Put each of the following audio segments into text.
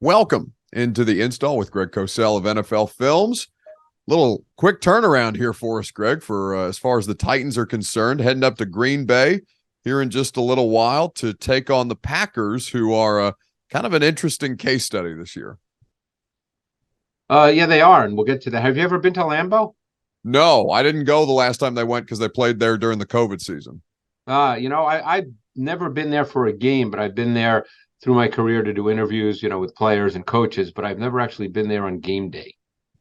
Welcome into the install with Greg Cosell of NFL Films. Little quick turnaround here for us, Greg, for as far as the Titans are concerned, heading up to Green Bay here in just a little while to take on the Packers, who are kind of an interesting case study this year. Yeah, they are, and we'll get to that. Have you ever been to Lambeau? No, I didn't go the last time they went because they played there during the COVID season. I've never been there for a game, but I've been there through my career to do interviews, with players and coaches, but I've never actually been there on game day.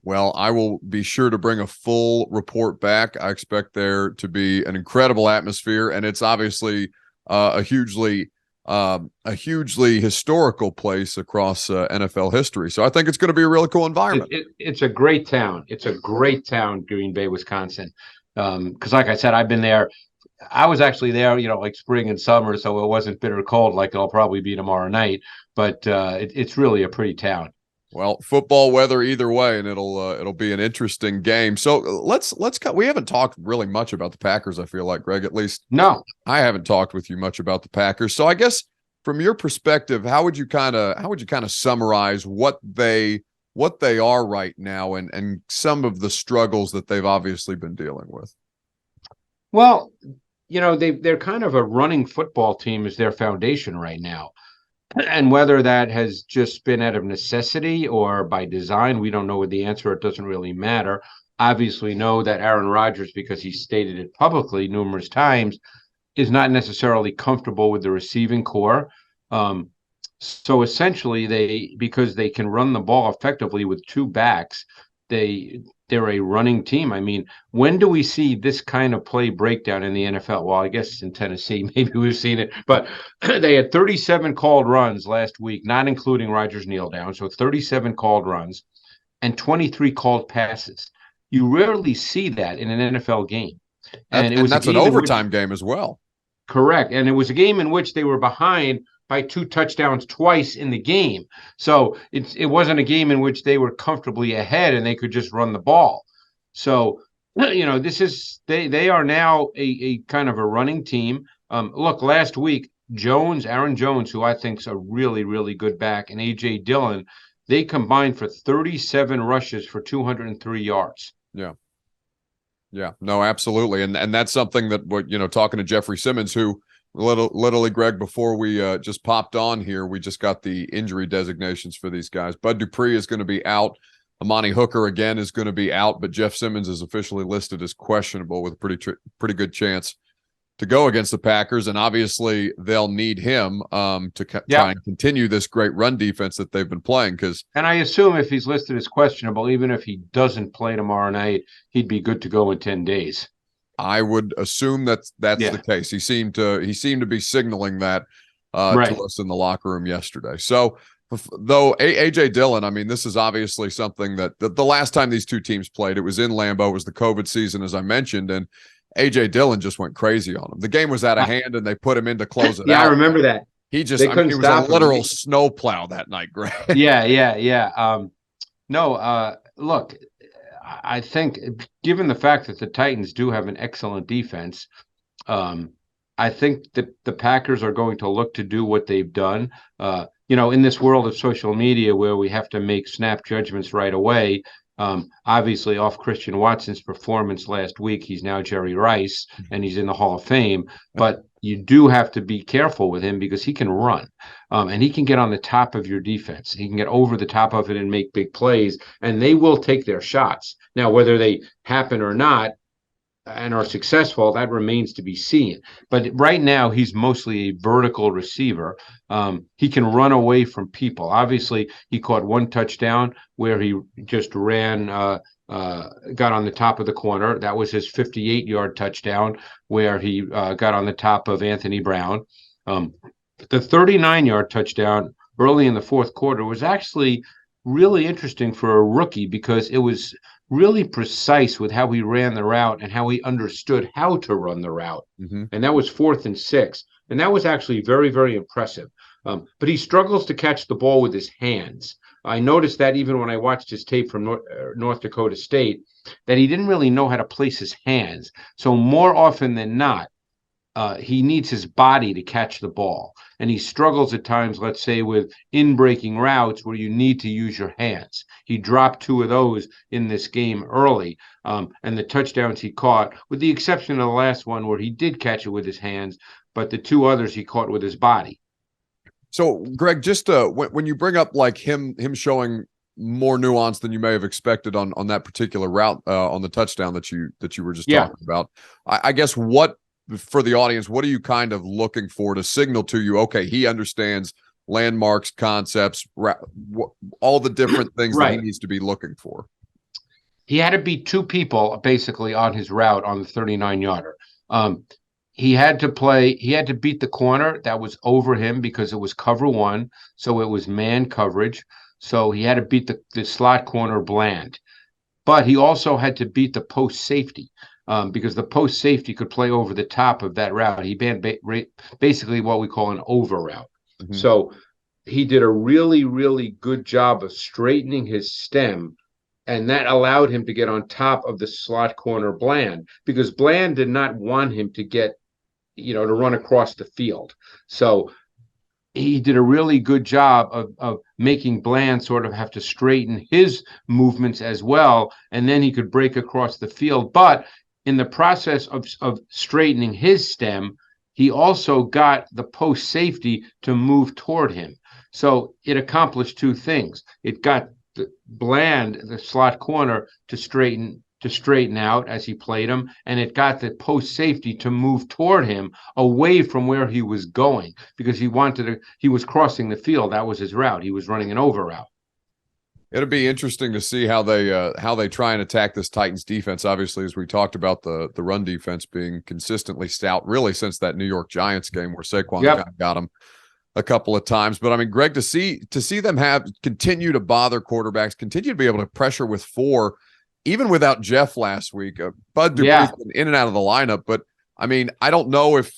Well, I will be sure to bring a full report back. I expect there to be an incredible atmosphere, and it's obviously a hugely historical place across NFL history. So I think it's going to be a really cool environment. It's a great town. It's a great town, Green Bay, Wisconsin. Because like I said, I've been there. I was actually there, like spring and summer, so it wasn't bitter cold like it'll probably be tomorrow night. But it's really a pretty town. Well, football weather either way, and it'll be an interesting game. So let's cut. We haven't talked really much about the Packers. I feel like, Greg, at least No. I haven't talked with you much about the Packers. So I guess from your perspective, how would you kind of summarize what they are right now and some of the struggles that they've obviously been dealing with? Well, they're kind of a running football team is their foundation right now. And whether that has just been out of necessity or by design, we don't know what the answer. It doesn't really matter. Obviously, know that Aaron Rodgers, because he stated it publicly numerous times, is not necessarily comfortable with the receiving core. So essentially, because they can run the ball effectively with two backs, they're a running team. I mean, when do we see this kind of play breakdown in the NFL? Well, I guess in Tennessee, maybe we've seen it, but they had 37 called runs last week, not including Rodgers kneel down. So 37 called runs and 23 called passes. You rarely see that in an NFL game. And that's an overtime game as well. Correct. And it was a game in which they were behind by two touchdowns twice in the game. So it wasn't a game in which they were comfortably ahead and they could just run the ball. So, this is they are now a kind of a running team. Look, last week, Aaron Jones, who I think is a really, really good back, and A.J. Dillon, they combined for 37 rushes for 203 yards. Yeah. Yeah, no, absolutely. And that's something that, talking to Jeffrey Simmons, who literally, Greg, before we just popped on here, we just got the injury designations for these guys. Bud Dupree is going to be out. Amani Hooker, again, is going to be out, but Jeff Simmons is officially listed as questionable with a pretty good chance to go against the Packers. And obviously, they'll need him to try and continue this great run defense that they've been playing. And I assume if he's listed as questionable, even if he doesn't play tomorrow night, he'd be good to go in 10 days. I would assume that's the case. He seemed to be signaling that to us in the locker room yesterday. So, though A.J. Dillon, I mean, this is obviously something that the last time these two teams played, it was in Lambeau, it was the COVID season, as I mentioned, and A.J. Dillon just went crazy on him. The game was out of hand, and they put him in to close it out. Yeah, I remember that. He was a literal snowplow that night, Greg. Yeah. Look, I think given the fact that the Titans do have an excellent defense, I think that the Packers are going to look to do what they've done. In this world of social media where we have to make snap judgments right away, obviously off Christian Watson's performance last week, he's now Jerry Rice and he's in the Hall of Fame. But you do have to be careful with him because he can run and he can get on the top of your defense. He can get over the top of it and make big plays, and they will take their shots. Now, whether they happen or not and are successful, that remains to be seen. But right now, he's mostly a vertical receiver. He can run away from people. Obviously, he caught one touchdown where he just ran, got on the top of the corner. That was his 58-yard touchdown where he got on the top of Anthony Brown. The 39-yard touchdown early in the fourth quarter was actually really interesting for a rookie because it was really precise with how he ran the route and how he understood how to run the route. Mm-hmm. And that was 4th and 6. And that was actually very, very impressive. But he struggles to catch the ball with his hands. I noticed that even when I watched his tape from North Dakota State, that he didn't really know how to place his hands. So more often than not, he needs his body to catch the ball. And he struggles at times, let's say, with in-breaking routes where you need to use your hands. He dropped 2 of those in this game early. And the touchdowns he caught, with the exception of the last one where he did catch it with his hands, but the 2 others he caught with his body. So, Greg, just when you bring up like him showing more nuance than you may have expected on that particular route on the touchdown that you were just talking about, I guess what for the audience, what are you kind of looking for to signal to you, okay, he understands landmarks, concepts, all the different things that he needs to be looking for? He had to beat 2 people basically on his route on the 39-yarder. He had to beat the corner that was over him because it was cover 1, so it was man coverage. So he had to beat the slot corner Bland. But he also had to beat the post safety. Because the post safety could play over the top of that route. He banned basically what we call an over route. Mm-hmm. So he did a really, really good job of straightening his stem, and that allowed him to get on top of the slot corner Bland, because Bland did not want him to get, to run across the field. So he did a really good job of making Bland sort of have to straighten his movements as well, and then he could break across the field. But in the process of straightening his stem, he also got the post safety to move toward him. So it accomplished 2 things. It got Bland, the slot corner, to straighten out as he played him, and it got the post safety to move toward him away from where he was going, because he was crossing the field. That was his route. He was running an over route. It'll be interesting to see how they try and attack this Titans defense. Obviously, as we talked about the run defense being consistently stout, really since that New York Giants game where Saquon got him a couple of times. But I mean, Greg, to see them continue to bother quarterbacks, continue to be able to pressure with 4, even without Jeff last week. Bud Dupree's been in and out of the lineup, but I mean, I don't know if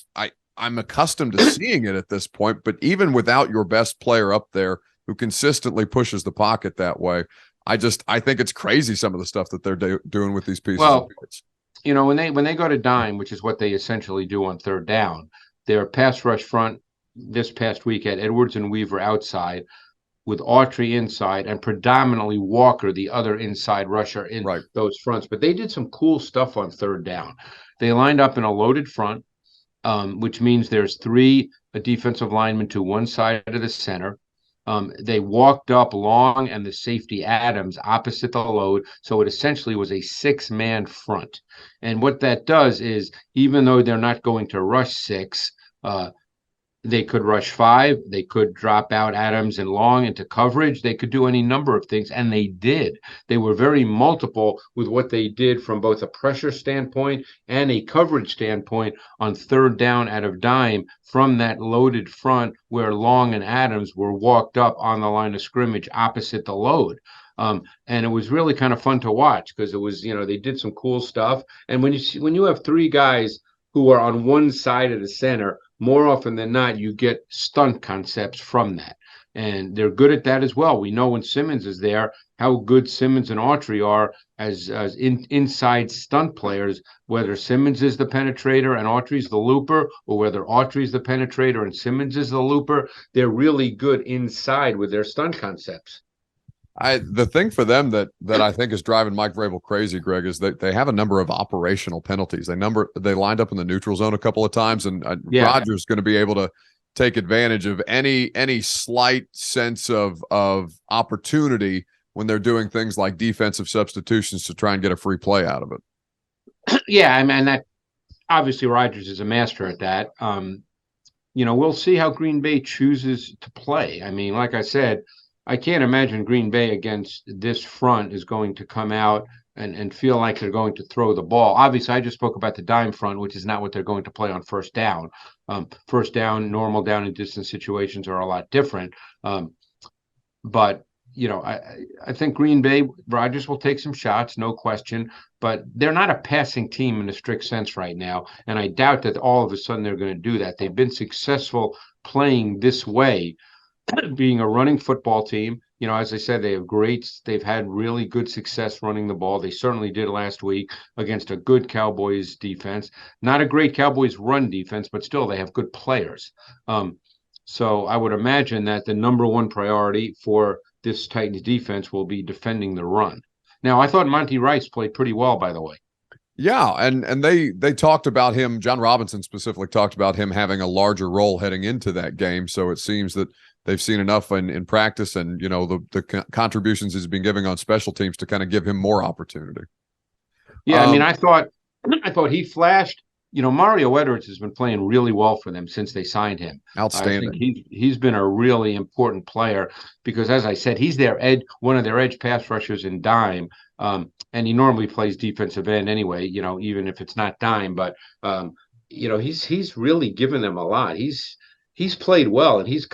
I'm accustomed to seeing it at this point. But even without your best player up there, who consistently pushes the pocket that way, I think it's crazy some of the stuff that they're doing with these pieces. Well, when they go to dime, which is what they essentially do on 3rd down, their pass rush front this past week had Edwards and Weaver outside, with Autry inside, and predominantly Walker, the other inside rusher, in those fronts. But they did some cool stuff on 3rd down. They lined up in a loaded front, which means there's 3 defensive linemen to one side of the center. They walked up Long and the safety Adams opposite the load, so it essentially was a 6-man front. And what that does is, even though they're not going to rush 6, they could rush 5. They could drop out Adams and Long into coverage. They could do any number of things, and they did. They were very multiple with what they did from both a pressure standpoint and a coverage standpoint on 3rd down out of dime from that loaded front where Long and Adams were walked up on the line of scrimmage opposite the load. And it was really kind of fun to watch, because it was, they did some cool stuff. And when you have 3 guys who are on one side of the center, more often than not, you get stunt concepts from that. And they're good at that as well. We know when Simmons is there, how good Simmons and Autry are as inside stunt players, whether Simmons is the penetrator and Autry's the looper, or whether Autry's the penetrator and Simmons is the looper. They're really good inside with their stunt concepts. The thing for them that I think is driving Mike Vrabel crazy, Greg, is that they have a number of operational penalties. They lined up in the neutral zone a couple of times, and Rodgers is going to be able to take advantage of any slight sense of opportunity when they're doing things like defensive substitutions to try and get a free play out of it. Yeah, I mean, that obviously Rodgers is a master at that. We'll see how Green Bay chooses to play. I mean, like I said, I can't imagine Green Bay against this front is going to come out and feel like they're going to throw the ball. Obviously, I just spoke about the dime front, which is not what they're going to play on 1st down. 1st down, normal down and distance situations are a lot different. But I think Green Bay, Rodgers will take some shots, no question, but they're not a passing team in a strict sense right now. And I doubt that all of a sudden they're going to do that. They've been successful playing this way, being a running football team, As I said, they've had really good success running the ball. They certainly did last week against a good Cowboys defense. Not a great Cowboys run defense, but still they have good players. So I would imagine that the number one priority for this Titans defense will be defending the run. Now, I thought Monty Rice played pretty well, by the way. Yeah, and they talked about him. John Robinson specifically talked about him having a larger role heading into that game. So it seems that they've seen enough in practice, and the contributions he's been giving on special teams to kind of give him more opportunity. Yeah, I mean, I thought he flashed. Mario Edwards has been playing really well for them since they signed him. Outstanding. I think he's been a really important player because, as I said, he's one of their edge pass rushers in dime. And he normally plays defensive end anyway, even if it's not dime. But he's really given them a lot. He's played well, and he's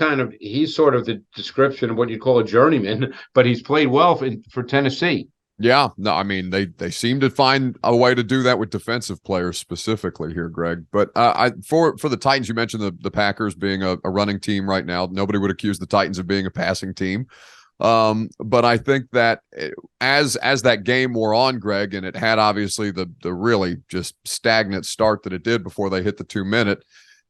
sort of the description of what you'd call a journeyman, but he's played well for Tennessee. Yeah, no, I mean they seem to find a way to do that with defensive players specifically here, Greg. But for the Titans, you mentioned the Packers being a running team right now. Nobody would accuse the Titans of being a passing team. But I think that as that game wore on, Greg, and it had obviously the really just stagnant start that it did before they hit the 2-minute,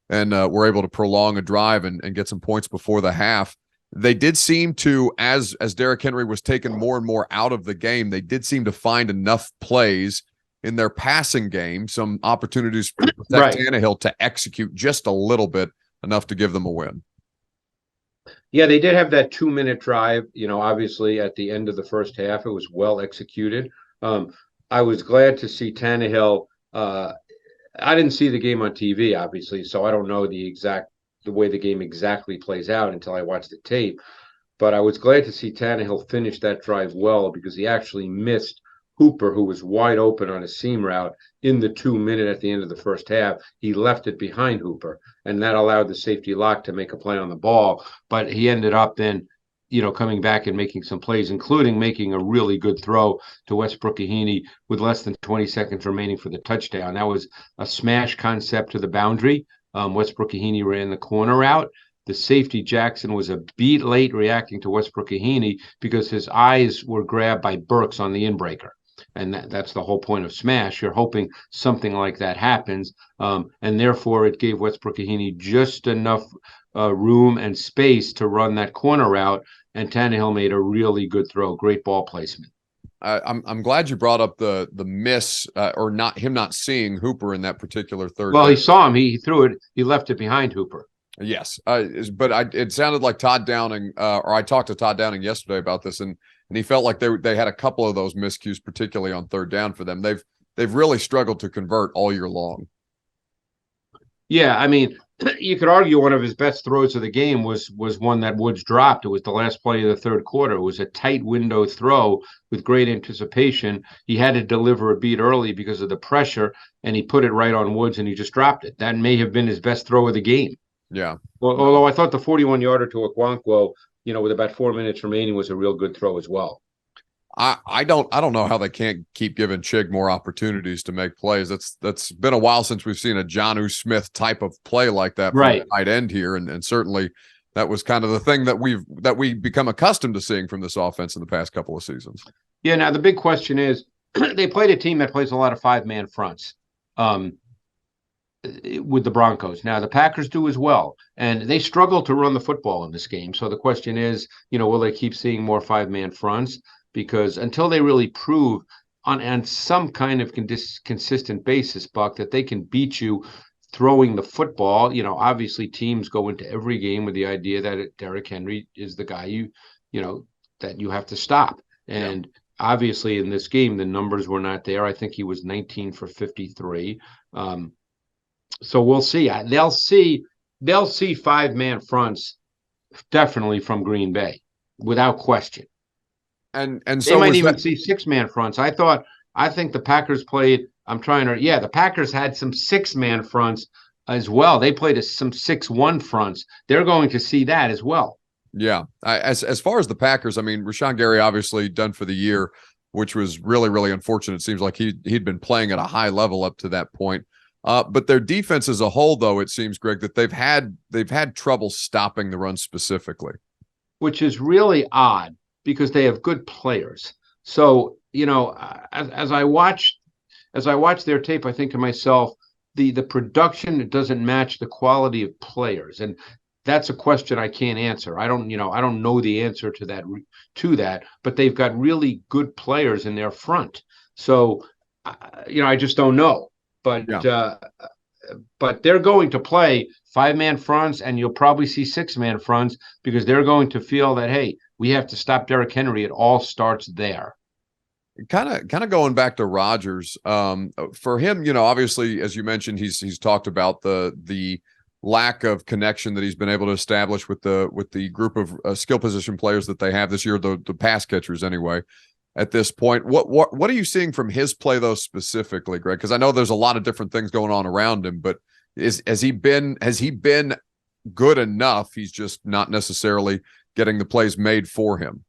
and were able to prolong a drive and get some points before the half. They did seem to, as Derrick Henry was taken more and more out of the game, they did seem to find enough plays in their passing game, some opportunities to protect Tannehill to execute just a little bit, enough to give them a win. Yeah, they did have that 2-minute drive, obviously at the end of the first half. It was well executed. I was glad to see Tannehill. I didn't see the game on TV, obviously, so I don't know the way the game exactly plays out until I watch the tape. But I was glad to see Tannehill finish that drive well because he actually missed Hooper, who was wide open on a seam route in the 2-minute at the end of the first half. He left it behind Hooper, and that allowed the safety lock to make a play on the ball. But he ended up then, coming back and making some plays, including making a really good throw to Westbrook-Ikhine with less than 20 seconds remaining for the touchdown. That was a smash concept to the boundary. Westbrook-Ikhine ran the corner route. The safety, Jackson, was a beat late reacting to Westbrook-Ikhine because his eyes were grabbed by Burks on the inbreaker. And that's the whole point of smash. You're hoping something like that happens. And therefore, it gave Westbrook-Ikhine just enough room and space to run that corner route. And Tannehill made a really good throw. Great ball placement. I'm glad you brought up the miss or not seeing Hooper in that particular third. Well, he saw him. He threw it. He left it behind Hooper. Yes, but it sounded like Todd Downing, or I talked to Todd Downing yesterday about this, and he felt like they had a couple of those miscues, particularly on third down for them. They've really struggled to convert all year long. Yeah, I mean, you could argue one of his best throws of the game was one that Woods dropped. It was the last play of the third quarter. It was a tight window throw with great anticipation. He had to deliver a beat early because of the pressure, and he put it right on Woods, and he just dropped it. That may have been his best throw of the game. Yeah. Well, although I thought the 41-yarder to Okonkwo, with about 4 minutes remaining, was a real good throw as well. I don't know how they can't keep giving Chig more opportunities to make plays. That's been a while since we've seen a Jonnu Smith type of play like that from the tight end here, and certainly that was kind of the thing that we've become accustomed to seeing from this offense in the past couple of seasons. Yeah. Now the big question is, they played a team that plays a lot of 5-man fronts. With the Broncos. Now, the Packers do as well, and they struggle to run the football in this game. So the question is, will they keep seeing more 5-man fronts? Because until they really prove on some kind of consistent basis, Buck, that they can beat you throwing the football, obviously teams go into every game with the idea that Derrick Henry is the guy that you have to stop. And obviously in this game, the numbers were not there. I think he was 19 for 53. So we'll see. They'll see 5-man fronts definitely from Green Bay, without question. And so they might even see 6-man fronts. I think the Packers played. The Packers had some 6-man fronts as well. They played some 6-1 fronts. They're going to see that as well. Yeah. As far as the Packers, I mean, Rashawn Gary obviously done for the year, which was really, really unfortunate. It seems like he'd been playing at a high level up to that point. But their defense as a whole, though, it seems, Greg, that they've had trouble stopping the run specifically, which is really odd because they have good players. So, as I watch their tape, I think to myself, the production doesn't match the quality of players, and that's a question I can't answer. I don't know the answer to that, but they've got really good players in their front. So, I just don't know. Yeah. But they're going to play 5-man fronts, and you'll probably see 6-man fronts because they're going to feel that, hey, we have to stop Derrick Henry. It all starts there. Kind of going back to Rodgers, for him, obviously, as you mentioned, he's talked about the lack of connection that he's been able to establish with the group of skill position players that they have this year, the pass catchers anyway. At this point, what are you seeing from his play though specifically, Greg? Because I know there's a lot of different things going on around him, but has he been good enough? He's just not necessarily getting the plays made for him.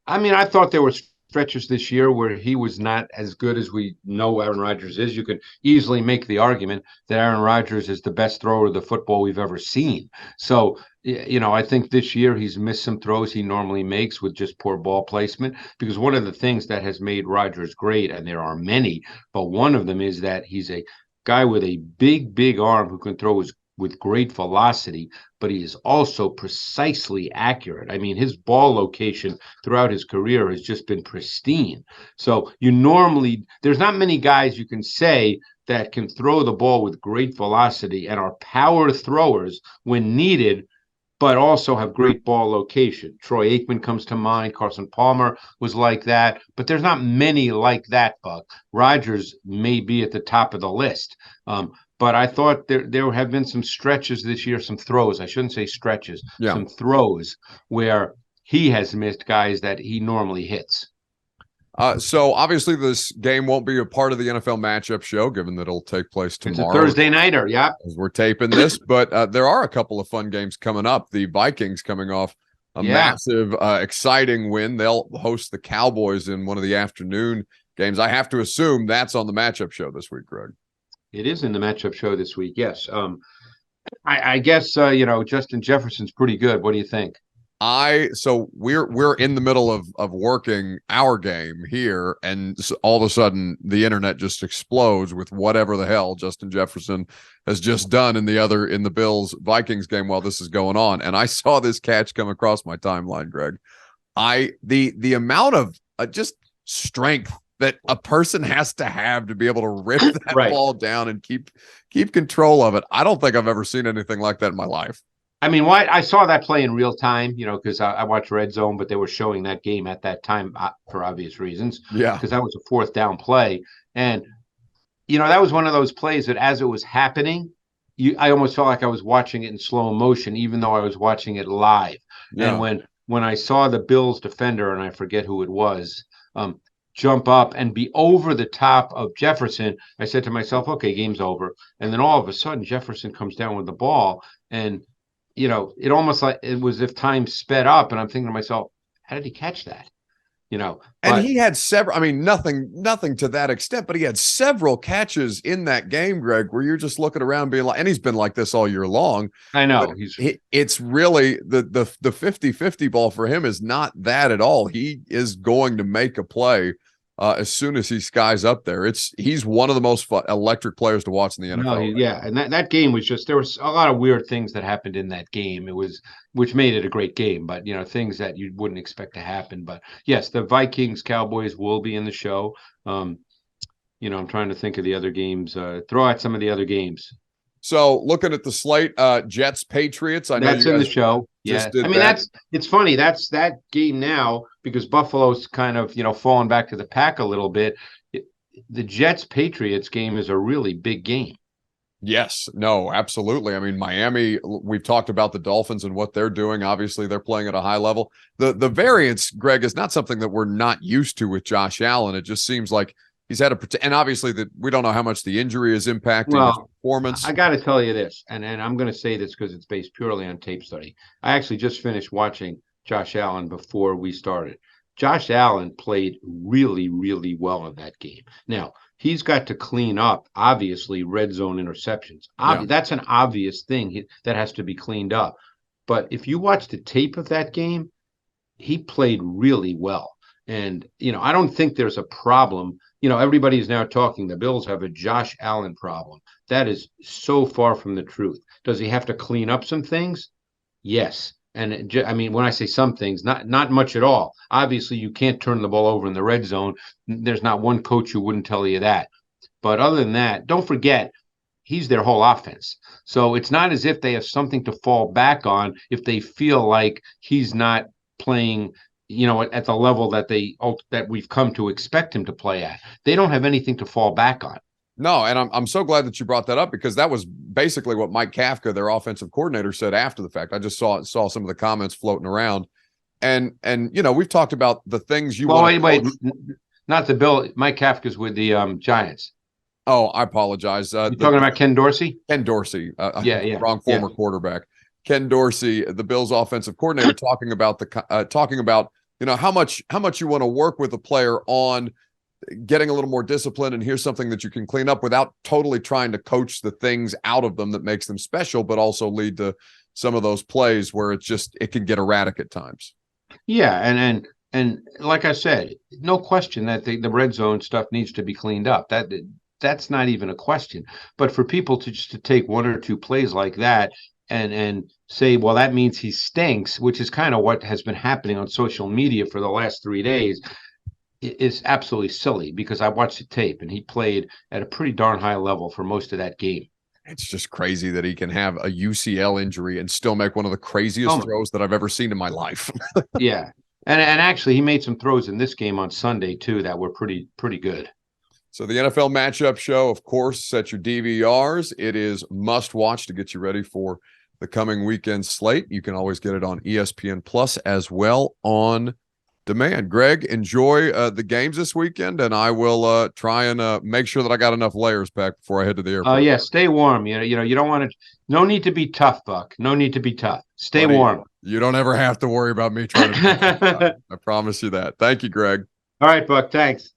I mean, I thought there were stretches this year where he was not as good as we know Aaron Rodgers is. You could easily make the argument that Aaron Rodgers is the best thrower of the football we've ever seen. So, I think this year he's missed some throws he normally makes with just poor ball placement, because one of the things that has made Rodgers great, and there are many, but one of them is that he's a guy with a big arm who can throw with great velocity, but he is also precisely accurate. I mean, his ball location throughout his career has just been pristine. So there's not many guys you can say that can throw the ball with great velocity and are power throwers when needed, but also have great ball location. Troy Aikman comes to mind. Carson Palmer was like that, but there's not many like that, Buck. Rodgers may be at the top of the list. But I thought there have been some stretches this year, some throws. I shouldn't say stretches, Yeah. some throws where he has missed guys that he normally hits. So obviously this game won't be a part of the NFL matchup show, given that it'll take place tomorrow. It's a Thursday nighter, yeah. As we're taping this, but there are a couple of fun games coming up. The Vikings coming off a massive, exciting win. They'll host the Cowboys in one of the afternoon games. I have to assume that's on the matchup show this week, Greg. It is in the matchup show this week, yes. I guess Justin Jefferson's pretty good. What do you think? So we're in the middle of working our game here, and so all of a sudden the internet just explodes with whatever the hell Justin Jefferson has just done in the Bills Vikings game while this is going on. And I saw this catch come across my timeline, Greg. The amount of just strength that a person has to have to be able to rip that ball down and keep control of it. I don't think I've ever seen anything like that in my life. I mean, I saw that play in real time, because I watched Red Zone, but they were showing that game at that time for obvious reasons. Yeah. Because that was a 4th down play. And, that was one of those plays that as it was happening, I almost felt like I was watching it in slow motion, even though I was watching it live. Yeah. And when I saw the Bills defender, and I forget who it was, jump up and be over the top of Jefferson, I said to myself, okay, game's over. And then all of a sudden, Jefferson comes down with the ball, and it almost like it was if time sped up, and I'm thinking to myself, how did he catch that? And he had several, I mean, nothing to that extent, but he had several catches in that game, Greg, where you're just looking around being like, and he's been like this all year long. I know. It's really the 50-50 ball for him is not that at all. He is going to make a play as soon as he skies up there. He's one of the most electric players to watch in the NFL. Yeah, and that game was there was a lot of weird things that happened in that game. Which made it a great game, but things that you wouldn't expect to happen. But yes, the Vikings Cowboys will be in the show. I'm trying to think of the other games. Throw out some of the other games. So looking at the slate, Jets Patriots. I know that's in the show. Yeah, I mean it's funny. That's that game now because Buffalo's kind of falling back to the pack a little bit. The Jets Patriots game is a really big game. Yes, no, absolutely. I mean, Miami. We've talked about the Dolphins and what they're doing. Obviously, they're playing at a high level. The variance, Greg, is not something that we're not used to with Josh Allen. It just seems like he's had and obviously that we don't know how much the injury is impacting his performance. I got to tell you this, and I'm going to say this because it's based purely on tape study. I actually just finished watching Josh Allen before we started. Josh Allen played really, really well in that game. Now, he's got to clean up, obviously, red zone interceptions. That's an obvious thing that has to be cleaned up. But if you watch the tape of that game, he played really well. And, I don't think there's a problem. Everybody's now talking the Bills have a Josh Allen problem. That is so far from the truth. Does he have to clean up some things? Yes. And I mean, when I say some things, not much at all. Obviously, you can't turn the ball over in the red zone. There's not one coach who wouldn't tell you that. But other than that, don't forget, he's their whole offense. So it's not as if they have something to fall back on if they feel like he's not playing, at the level that we've come to expect him to play at. They don't have anything to fall back on. No, and I'm so glad that you brought that up, because that was basically what Mike Kafka, their offensive coordinator, said after the fact. I just saw some of the comments floating around, and we've talked about the things you want. Wait, not the Bill. Mike Kafka's with the Giants. Oh, I apologize. You're talking about Ken Dorsey? Ken Dorsey, yeah, wrong former quarterback. Ken Dorsey, the Bills' offensive coordinator, talking about how much you want to work with a player on getting a little more discipline, and here's something that you can clean up without totally trying to coach the things out of them that makes them special, but also lead to some of those plays where it can get erratic at times. Yeah, and like I said, no question that the red zone stuff needs to be cleaned up. That's not even a question. But for people to take one or two plays like that and say, well, that means he stinks, which is kind of what has been happening on social media for the last 3 days, is absolutely silly, because I watched the tape and he played at a pretty darn high level for most of that game. It's just crazy that he can have a UCL injury and still make one of the craziest throws that I've ever seen in my life. Yeah. And actually, he made some throws in this game on Sunday, too, that were pretty good. So the NFL matchup show, of course, set your DVRs. It is must watch to get you ready for the coming weekend slate. You can always get it on ESPN Plus as well on demand. Greg, enjoy the games this weekend, and I will try and make sure that I got enough layers packed before I head to the airport. Yeah, stay warm. You don't want to. No need to be tough, Buck. No need to be tough. Stay warm. You don't ever have to worry about me trying to. I promise you that. Thank you, Greg. All right, Buck. Thanks.